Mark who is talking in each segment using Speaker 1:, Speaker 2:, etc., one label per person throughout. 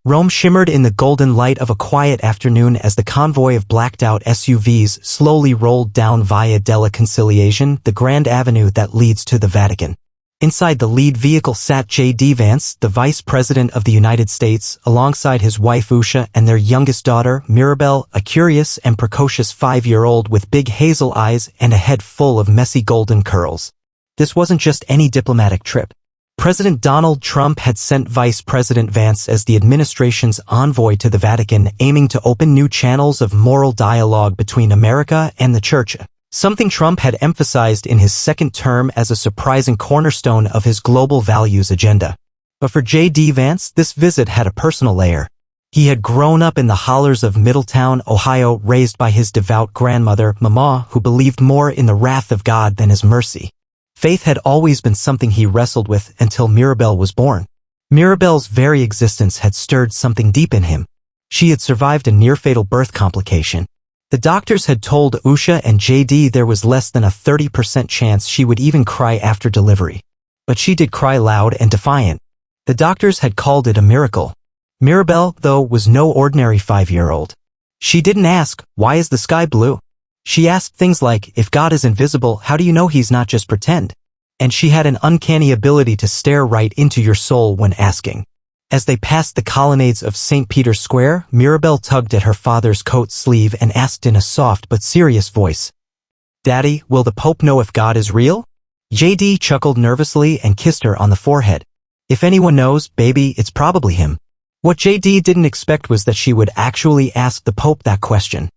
Speaker 1: Rome shimmered in the golden light of a quiet afternoon as the convoy of blacked-out SUVs slowly rolled down Via della Conciliation, the grand avenue that leads to the Vatican. Inside the lead vehicle sat JD Vance, the Vice President of the United States, alongside his wife Usha and their youngest daughter, Mirabel, a curious and precocious 5-year-old with big hazel eyes and a head full of messy golden curls. This wasn't just any diplomatic trip. President Donald Trump had sent Vice President Vance as the administration's envoy to the Vatican, aiming to open new channels of moral dialogue between America and the Church, something Trump had emphasized in his second term as a surprising cornerstone of his global values agenda. But for JD Vance, this visit had a personal layer. He had grown up in the hollers of Middletown, Ohio, raised by his devout grandmother, Mama, who believed more in the wrath of God than his mercy. Faith had always been something he wrestled with until Mirabel was born. Mirabel's very existence had stirred something deep in him. She had survived a near-fatal birth complication. The doctors had told Usha and JD there was less than a 30% chance she would even cry after delivery. But she did cry loud and defiant. The doctors had called it a miracle. Mirabel, though, was no ordinary 5-year-old. She didn't ask, "Why is the sky blue?" She asked things like, "If God is invisible, how do you know he's not just pretend?" And she had an uncanny ability to stare right into your soul when asking. As they passed the colonnades of St. Peter's Square, Mirabel tugged at her father's coat sleeve and asked in a soft but serious voice, "Daddy, will the Pope know if God is real?" JD chuckled nervously and kissed her on the forehead. "If anyone knows, baby, it's probably him." What JD didn't expect was that she would actually ask the Pope that question.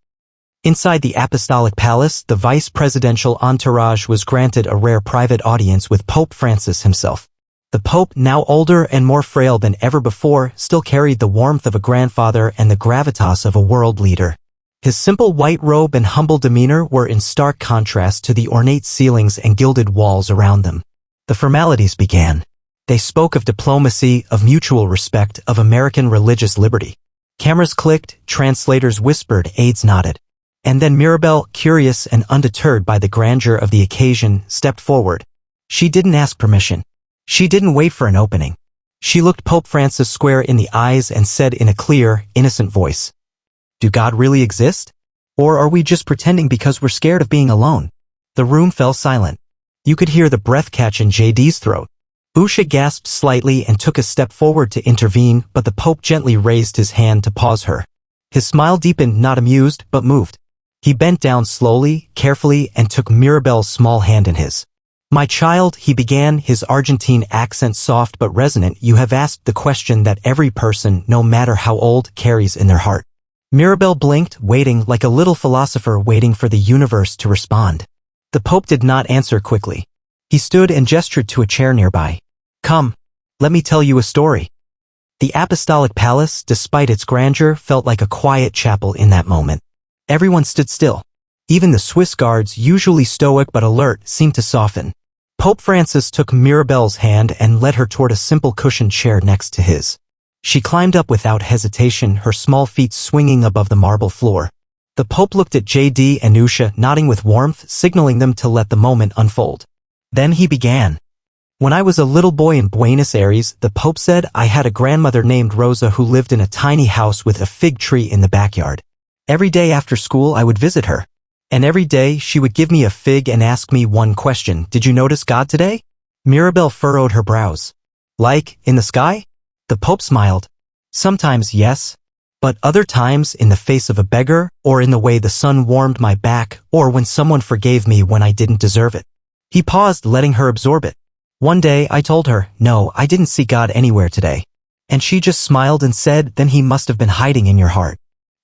Speaker 1: Inside the Apostolic Palace, the vice presidential entourage was granted a rare private audience with Pope Francis himself. The Pope, now older and more frail than ever before, still carried the warmth of a grandfather and the gravitas of a world leader. His simple white robe and humble demeanor were in stark contrast to the ornate ceilings and gilded walls around them. The formalities began. They spoke of diplomacy, of mutual respect, of American religious liberty. Cameras clicked, translators whispered, aides nodded. And then Mirabel, curious and undeterred by the grandeur of the occasion, stepped forward. She didn't ask permission. She didn't wait for an opening. She looked Pope Francis square in the eyes and said in a clear, innocent voice, "Do God really exist? Or are we just pretending because we're scared of being alone?" The room fell silent. You could hear the breath catch in JD's throat. Usha gasped slightly and took a step forward to intervene, but the Pope gently raised his hand to pause her. His smile deepened, not amused, but moved. He bent down slowly, carefully, and took Mirabel's small hand in his. "My child," he began, his Argentine accent soft but resonant, "you have asked the question that every person, no matter how old, carries in their heart." Mirabel blinked, waiting like a little philosopher waiting for the universe to respond. The Pope did not answer quickly. He stood and gestured to a chair nearby. "Come, let me tell you a story." The Apostolic Palace, despite its grandeur, felt like a quiet chapel in that moment. Everyone stood still. Even the Swiss guards, usually stoic but alert, seemed to soften. Pope Francis took Mirabel's hand and led her toward a simple cushioned chair next to his. She climbed up without hesitation, her small feet swinging above the marble floor. The Pope looked at JD and Usha, nodding with warmth, signaling them to let the moment unfold. Then he began. "When I was a little boy in Buenos Aires," the Pope said, "I had a grandmother named Rosa who lived in a tiny house with a fig tree in the backyard. Every day after school I would visit her. And every day she would give me a fig and ask me one question: did you notice God today?" Mirabel furrowed her brows. "Like, in the sky?" The Pope smiled. "Sometimes, yes. But other times in the face of a beggar, or in the way the sun warmed my back, or when someone forgave me when I didn't deserve it." He paused, letting her absorb it. "One day I told her, no, I didn't see God anywhere today. And she just smiled and said, then he must have been hiding in your heart."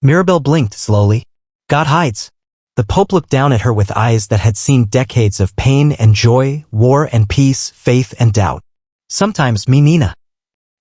Speaker 1: Mirabel blinked slowly. "God hides." The Pope looked down at her with eyes that had seen decades of pain and joy, war and peace, faith and doubt. "Sometimes, me Nina.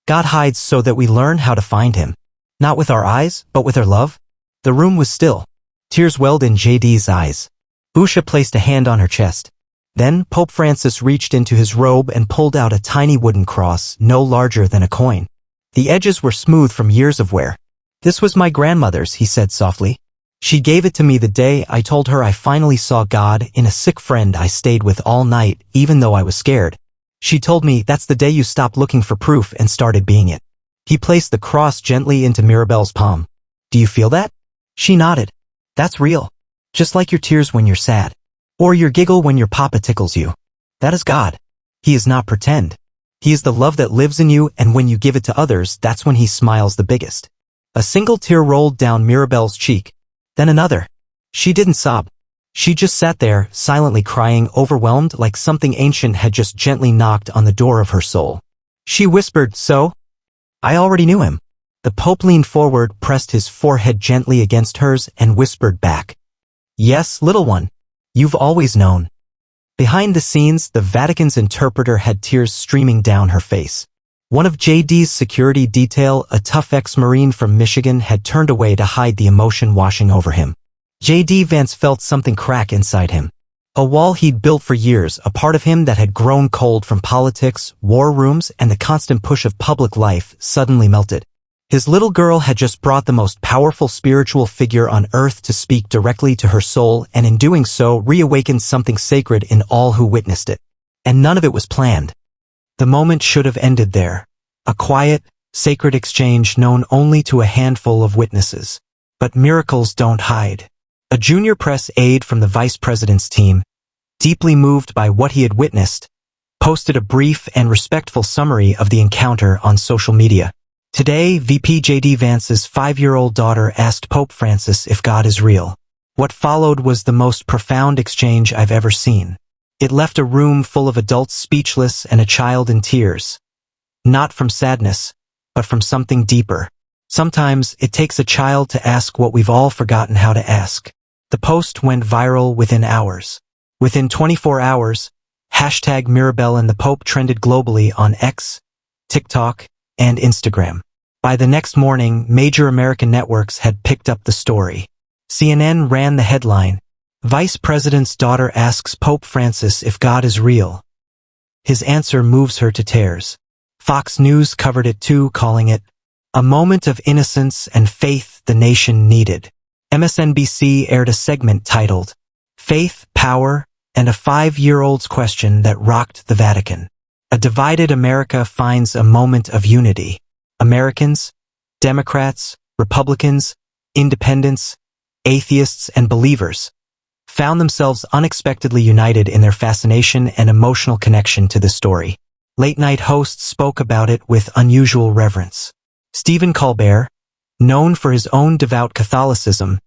Speaker 1: God hides so that we learn how to find him. Not with our eyes, but with our love." The room was still. Tears welled in JD's eyes. Usha placed a hand on her chest. Then Pope Francis reached into his robe and pulled out a tiny wooden cross, no larger than a coin. The edges were smooth from years of wear. "This was my grandmother's," he said softly. "She gave it to me the day I told her I finally saw God in a sick friend I stayed with all night, even though I was scared. She told me, that's the day you stopped looking for proof and started being it." He placed the cross gently into Mirabel's palm. Do you feel that? She nodded. That's real. Just like your tears when you're sad. Or your giggle when your papa tickles you. That is God. He is not pretend. He is the love that lives in you, and when you give it to others, that's when he smiles the biggest. A single tear rolled down Mirabel's cheek. Then another. She didn't sob. She just sat there, silently crying, overwhelmed like something ancient had just gently knocked on the door of her soul. She whispered, "So? I already knew him." The Pope leaned forward, pressed his forehead gently against hers, and whispered back, "Yes, little one. You've always known." Behind the scenes, the Vatican's interpreter had tears streaming down her face. One of JD's security detail, a tough ex-Marine from Michigan, had turned away to hide the emotion washing over him. JD Vance felt something crack inside him. A wall he'd built for years, a part of him that had grown cold from politics, war rooms, and the constant push of public life, suddenly melted. His little girl had just brought the most powerful spiritual figure on earth to speak directly to her soul, and in doing so reawakened something sacred in all who witnessed it. And none of it was planned. The moment should have ended there. A quiet, sacred exchange known only to a handful of witnesses. But miracles don't hide. A junior press aide from the vice president's team, deeply moved by what he had witnessed, posted a brief and respectful summary of the encounter on social media. Today, VP JD Vance's 5-year-old daughter asked Pope Francis if God is real. What followed was the most profound exchange I've ever seen. It left a room full of adults speechless and a child in tears. Not from sadness, but from something deeper. Sometimes it takes a child to ask what we've all forgotten how to ask. The post went viral within hours. Within 24 hours, #Mirabel and the Pope trended globally on X, TikTok, and Instagram. By the next morning, major American networks had picked up the story. CNN ran the headline, "Vice President's daughter asks Pope Francis if God is real. His answer moves her to tears." Fox News covered it too, calling it a moment of innocence and faith the nation needed. MSNBC aired a segment titled, "Faith, Power, and a 5-year-old's Question That Rocked the Vatican." A divided America finds a moment of unity. Americans, Democrats, Republicans, independents, atheists, and believers found themselves unexpectedly united in their fascination and emotional connection to the story. Late-night hosts spoke about it with unusual reverence. Stephen Colbert, known for his own devout Catholicism,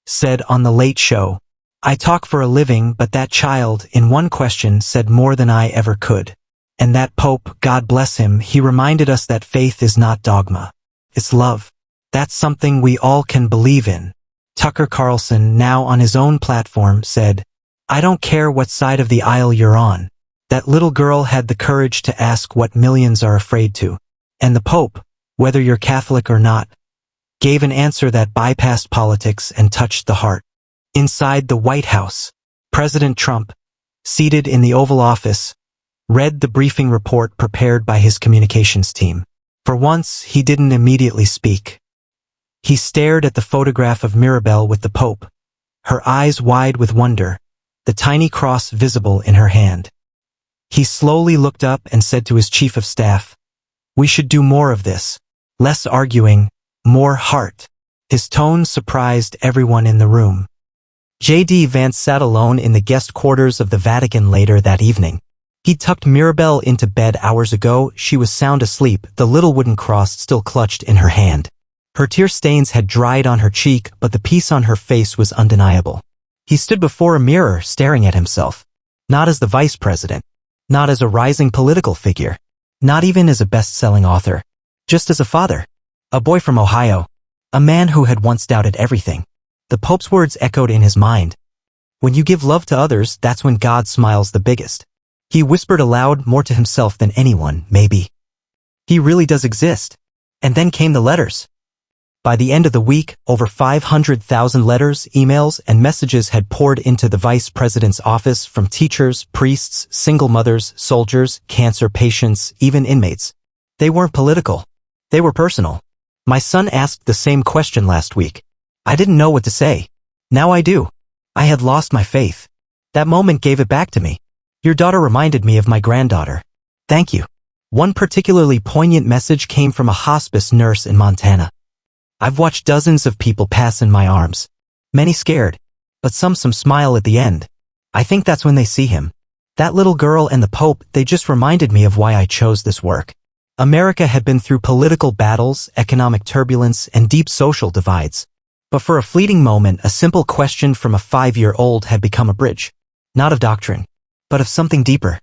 Speaker 1: said on The Late Show, "I talk for a living, but that child, in one question, said more than I ever could. And that Pope, God bless him, he reminded us that faith is not dogma. It's love. That's something we all can believe in." Tucker Carlson, now on his own platform, said, "I don't care what side of the aisle you're on. That little girl had the courage to ask what millions are afraid to. And the Pope, whether you're Catholic or not, gave an answer that bypassed politics and touched the heart." Inside the White House, President Trump, seated in the Oval Office, read the briefing report prepared by his communications team. For once, he didn't immediately speak. He stared at the photograph of Mirabel with the Pope, her eyes wide with wonder, the tiny cross visible in her hand. He slowly looked up and said to his chief of staff, "We should do more of this. Less arguing, more heart." His tone surprised everyone in the room. JD Vance sat alone in the guest quarters of the Vatican later that evening. He tucked Mirabel into bed hours ago. She was sound asleep, the little wooden cross still clutched in her hand. Her tear stains had dried on her cheek, but the peace on her face was undeniable. He stood before a mirror, staring at himself. Not as the vice president. Not as a rising political figure. Not even as a best-selling author. Just as a father. A boy from Ohio. A man who had once doubted everything. The Pope's words echoed in his mind. "When you give love to others, that's when God smiles the biggest." He whispered aloud, more to himself than anyone, maybe. He really does exist. And then came the letters. By the end of the week, over 500,000 letters, emails, and messages had poured into the vice president's office from teachers, priests, single mothers, soldiers, cancer patients, even inmates. They weren't political. They were personal. "My son asked the same question last week. I didn't know what to say. Now I do. I had lost my faith. That moment gave it back to me. Your daughter reminded me of my granddaughter. Thank you." One particularly poignant message came from a hospice nurse in Montana. I've watched dozens of people pass in my arms. Many scared, but some smile at the end. I think that's when they see him. That little girl and the Pope, they just reminded me of why I chose this work. America had been through political battles, economic turbulence, and deep social divides. But for a fleeting moment, a simple question from a 5-year-old had become a bridge. Not of doctrine, but of something deeper.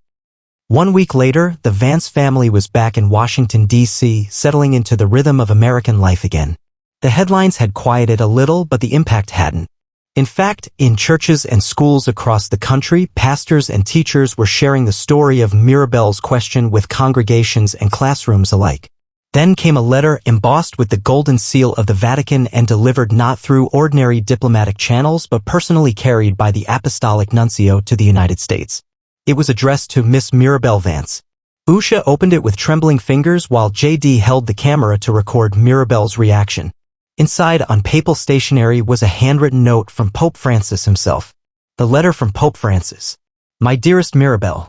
Speaker 1: 1 week later, the Vance family was back in Washington, D.C., settling into the rhythm of American life again. The headlines had quieted a little, but the impact hadn't. In fact, in churches and schools across the country, pastors and teachers were sharing the story of Mirabel's question with congregations and classrooms alike. Then came a letter embossed with the golden seal of the Vatican and delivered not through ordinary diplomatic channels but personally carried by the Apostolic Nuncio to the United States. It was addressed to Miss Mirabel Vance. Usha opened it with trembling fingers while JD held the camera to record Mirabel's reaction. Inside, on papal stationery, was a handwritten note from Pope Francis himself. The letter from Pope Francis. My dearest Mirabel,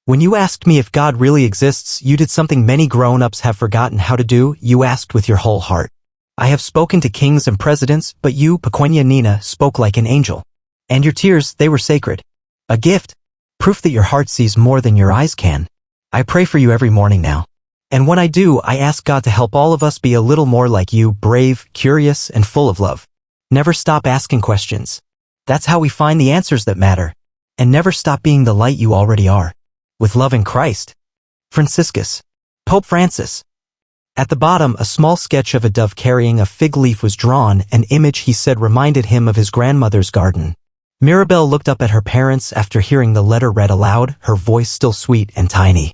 Speaker 1: when you asked me if God really exists, you did something many grown-ups have forgotten how to do. You asked with your whole heart. I have spoken to kings and presidents, but you, Pequeña Nina, spoke like an angel. And your tears, they were sacred. A gift. Proof that your heart sees more than your eyes can. I pray for you every morning now. And when I do, I ask God to help all of us be a little more like you, brave, curious, and full of love. Never stop asking questions. That's how we find the answers that matter. And never stop being the light you already are. With love in Christ. Franciscus. Pope Francis. At the bottom, a small sketch of a dove carrying a fig leaf was drawn, an image he said reminded him of his grandmother's garden. Mirabel looked up at her parents after hearing the letter read aloud, her voice still sweet and tiny.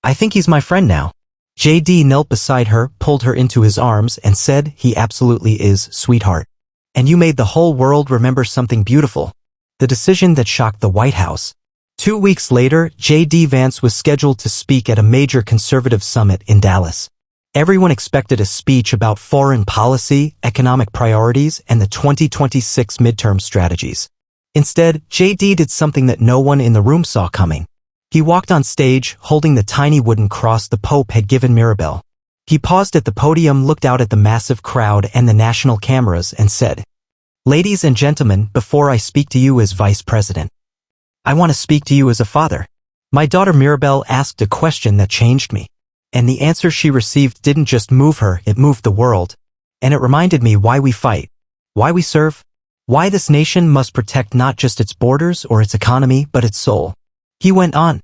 Speaker 1: I think he's my friend now. JD knelt beside her, pulled her into his arms, and said, he absolutely is, sweetheart. And you made the whole world remember something beautiful. The decision that shocked the White House. 2 weeks later, JD Vance was scheduled to speak at a major conservative summit in Dallas. Everyone expected a speech about foreign policy, economic priorities, and the 2026 midterm strategies. Instead, JD did something that no one in the room saw coming. He walked on stage, holding the tiny wooden cross the Pope had given Mirabel. He paused at the podium, looked out at the massive crowd and the national cameras, and said, Ladies and gentlemen, before I speak to you as Vice President, I want to speak to you as a father. My daughter Mirabel asked a question that changed me. And the answer she received didn't just move her, it moved the world. And it reminded me why we fight, why we serve, why this nation must protect not just its borders or its economy, but its soul. He went on.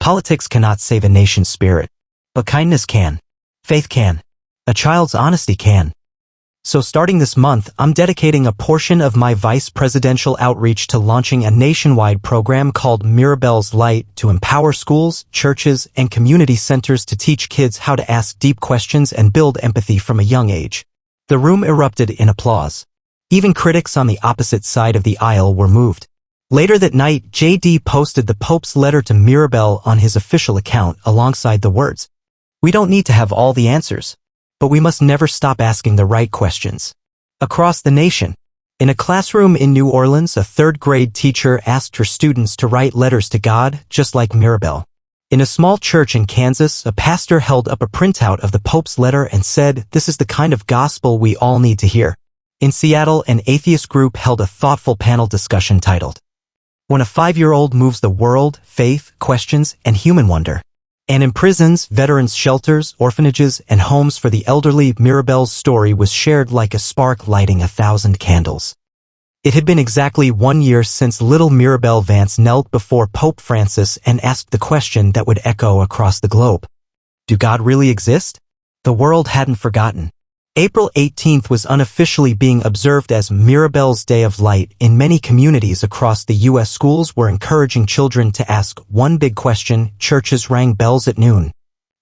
Speaker 1: Politics cannot save a nation's spirit, but kindness can. Faith can. A child's honesty can. So starting this month, I'm dedicating a portion of my vice presidential outreach to launching a nationwide program called Mirabel's Light to empower schools, churches, and community centers to teach kids how to ask deep questions and build empathy from a young age. The room erupted in applause. Even critics on the opposite side of the aisle were moved. Later that night, JD posted the Pope's letter to Mirabel on his official account alongside the words, We don't need to have all the answers, but we must never stop asking the right questions. Across the nation, in a classroom in New Orleans, a third-grade teacher asked her students to write letters to God, just like Mirabel. In a small church in Kansas, a pastor held up a printout of the Pope's letter and said, This is the kind of gospel we all need to hear. In Seattle, an atheist group held a thoughtful panel discussion titled, When a 5-year-old Moves the World, Faith, Questions, and Human Wonder. And in prisons, veterans' shelters, orphanages, and homes for the elderly, Mirabel's story was shared like a spark lighting 1,000 candles. It had been exactly 1 year since little Mirabel Vance knelt before Pope Francis and asked the question that would echo across the globe. Do God really exist? The world hadn't forgotten. April 18th was unofficially being observed as Mirabel's Day of Light. In many communities across the U.S., schools were encouraging children to ask one big question, churches rang bells at noon,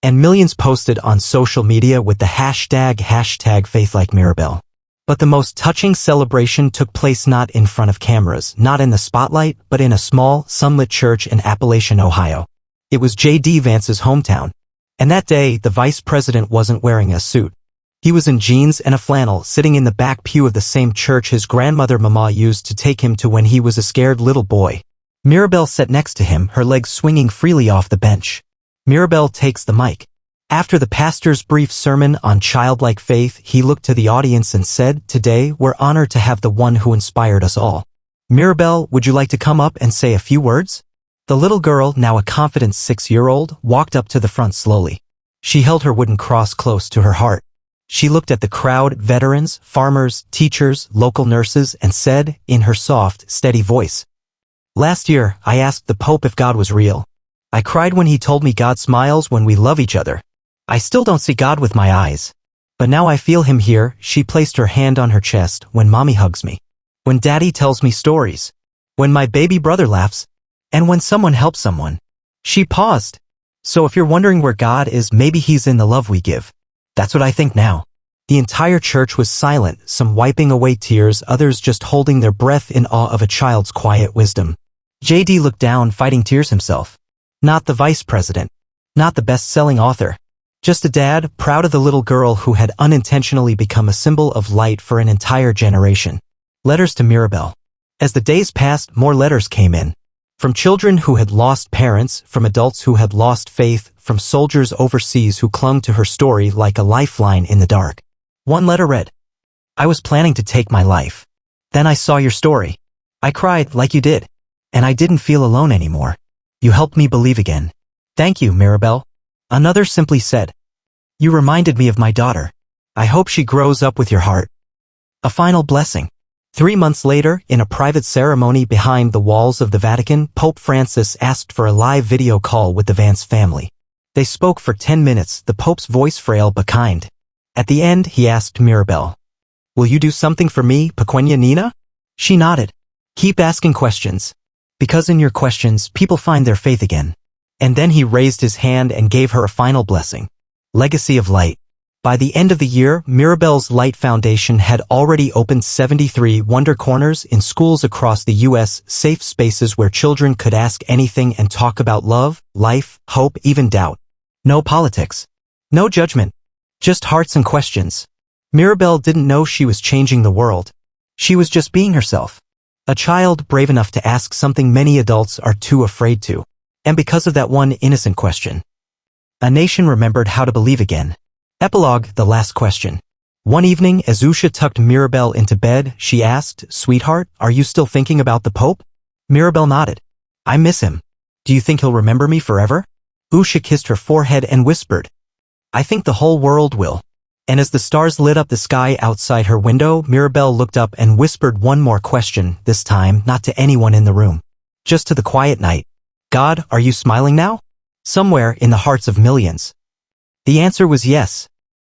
Speaker 1: and millions posted on social media with the hashtag #FaithLikeMirabel. But the most touching celebration took place not in front of cameras, not in the spotlight, but in a small, sunlit church in Appalachian, Ohio. It was JD Vance's hometown. And that day, the vice president wasn't wearing a suit. He was in jeans and a flannel, sitting in the back pew of the same church his grandmother Mama used to take him to when he was a scared little boy. Mirabel sat next to him, her legs swinging freely off the bench. Mirabel takes the mic. After the pastor's brief sermon on childlike faith, he looked to the audience and said, "Today, we're honored to have the one who inspired us all. Mirabel, would you like to come up and say a few words?" The little girl, now a confident 6-year-old, walked up to the front slowly. She held her wooden cross close to her heart. She looked at the crowd, veterans, farmers, teachers, local nurses, and said, in her soft, steady voice, "Last year, I asked the Pope if God was real. I cried when he told me God smiles when we love each other. I still don't see God with my eyes. But now I feel him here." She placed her hand on her chest. "When mommy hugs me. When daddy tells me stories. When my baby brother laughs. And when someone helps someone." She paused. "So if you're wondering where God is, maybe he's in the love we give. That's what I think now." The entire church was silent, some wiping away tears, others just holding their breath in awe of a child's quiet wisdom. JD looked down, fighting tears himself. Not the vice president. Not the best-selling author. Just a dad, proud of the little girl who had unintentionally become a symbol of light for an entire generation. Letters to Mirabel. As the days passed, more letters came in. From children who had lost parents, from adults who had lost faith, from soldiers overseas who clung to her story like a lifeline in the dark. One letter read, "I was planning to take my life. Then I saw your story. I cried like you did. And I didn't feel alone anymore. You helped me believe again. Thank you, Mirabel." Another simply said, "You reminded me of my daughter. I hope she grows up with your heart." A final blessing. 3 months later, in a private ceremony behind the walls of the Vatican, Pope Francis asked for a live video call with the Vance family. They spoke for 10 minutes, the Pope's voice frail but kind. At the end, he asked Mirabel, "Will you do something for me, Pequeña Nina?" She nodded. "Keep asking questions. Because in your questions, people find their faith again." And then he raised his hand and gave her a final blessing. Legacy of Light. By the end of the year, Mirabel's Light Foundation had already opened 73 Wonder Corners in schools across the U.S., safe spaces where children could ask anything and talk about love, life, hope, even doubt. No politics. No judgment. Just hearts and questions. Mirabel didn't know she was changing the world. She was just being herself. A child brave enough to ask something many adults are too afraid to. And because of that one innocent question, a nation remembered how to believe again. Epilogue, the last question. One evening, as Usha tucked Mirabel into bed, she asked, "Sweetheart, are you still thinking about the Pope?" Mirabel nodded. "I miss him. Do you think he'll remember me forever?" Usha kissed her forehead and whispered, "I think the whole world will." And as the stars lit up the sky outside her window, Mirabel looked up and whispered one more question, this time not to anyone in the room. Just to the quiet night. "God, are you smiling now?" Somewhere in the hearts of millions. The answer was yes.